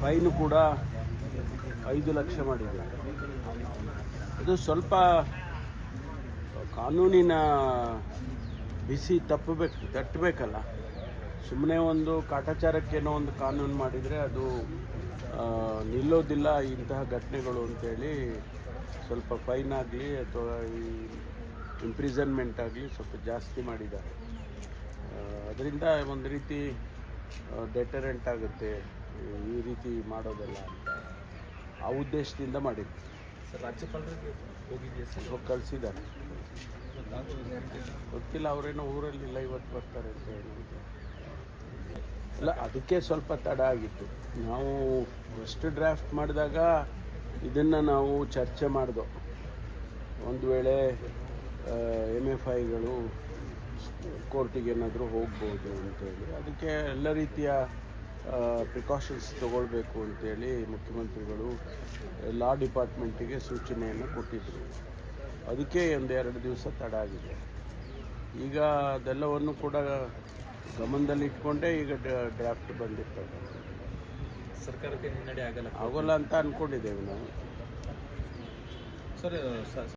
Fine ಕೂಡ 5 ಲಕ್ಷ ಮಾಡಿದ್ದಾರೆ. ಅದು ಸ್ವಲ್ಪ ಕಾನೂನಿನ ಬಿಸಿ ತಟ್ಟಬೇಕಲ್ಲ. ಸುಮ್ಮನೆ ಒಂದು ಕಾಟಾಚಾರಕ್ಕೇನೋ ಒಂದು ಕಾನೂನು ಮಾಡಿದರೆ ಅದು ನಿಲ್ಲೋದಿಲ್ಲ ಇಂತಹ ಘಟನೆಗಳು ಅಂತೇಳಿ ಸ್ವಲ್ಪ ಫೈನ್ ಆಗಲಿ ಅಥವಾ ಈ ಇಂಪ್ರಿಸನ್ಮೆಂಟ್ ಆಗಲಿ ಸ್ವಲ್ಪ ಜಾಸ್ತಿ ಮಾಡಿದ್ದಾರೆ. ಅದರಿಂದ ಒಂದು ರೀತಿ ಡೆಟರೆಂಟ್ ಆಗುತ್ತೆ ಈ ರೀತಿ ಮಾಡೋದಲ್ಲ ಅಂತ ಆ ಉದ್ದೇಶದಿಂದ ಮಾಡಿದ್ದು. ಸರ್, ರಾಜ್ಯಪಾಲರಿಗೆ ಹೋಗಿದೆಯಾ ಸರ್? ಕಳಿಸಿದ್ದಾರೆ. ಗೊತ್ತಿಲ್ಲ, ಅವರೇನೋ ಊರಲ್ಲಿಲ್ಲ, ಇವತ್ತು ಬರ್ತಾರೆ ಅಂತ ಹೇಳಿದ್ರು. ಇಲ್ಲ, ಅದಕ್ಕೆ ಸ್ವಲ್ಪ ತಡ ಆಗಿತ್ತು. ನಾವು ಫಸ್ಟ್ ಡ್ರಾಫ್ಟ್ ಮಾಡಿದಾಗ ಇದನ್ನು ನಾವು ಚರ್ಚೆ ಮಾಡಿದೋ, ಒಂದು ವೇಳೆ MFIಗಳು ಕೋರ್ಟಿಗೆ ಏನಾದರೂ ಹೋಗ್ಬೋದು ಅಂತೇಳಿ. ಅದಕ್ಕೆ ಎಲ್ಲ ರೀತಿಯ ಪ್ರಿಕಾಷನ್ಸ್ ತೊಗೊಳ್ಬೇಕು ಅಂತೇಳಿ ಮುಖ್ಯಮಂತ್ರಿಗಳು ಲಾ ಡಿಪಾರ್ಟ್ಮೆಂಟಿಗೆ ಸೂಚನೆಯನ್ನು ಕೊಟ್ಟಿದ್ದರು. ಅದಕ್ಕೆ 1-2 ದಿವಸ ತಡ ಆಗಿದೆ. ಈಗ ಅದೆಲ್ಲವನ್ನು ಕೂಡ ಗಮನದಲ್ಲಿಟ್ಕೊಂಡೇ ಈಗ ಡ್ರಾಫ್ಟ್ ಬಂದಿರ್ತದೆ. ಸರ್ಕಾರಕ್ಕೆ ಹಿನ್ನಡೆ ಆಗೋಲ್ಲ ಅಂತ ಅಂದ್ಕೊಂಡಿದ್ದೇವೆ ನಾವು. ಸರ್.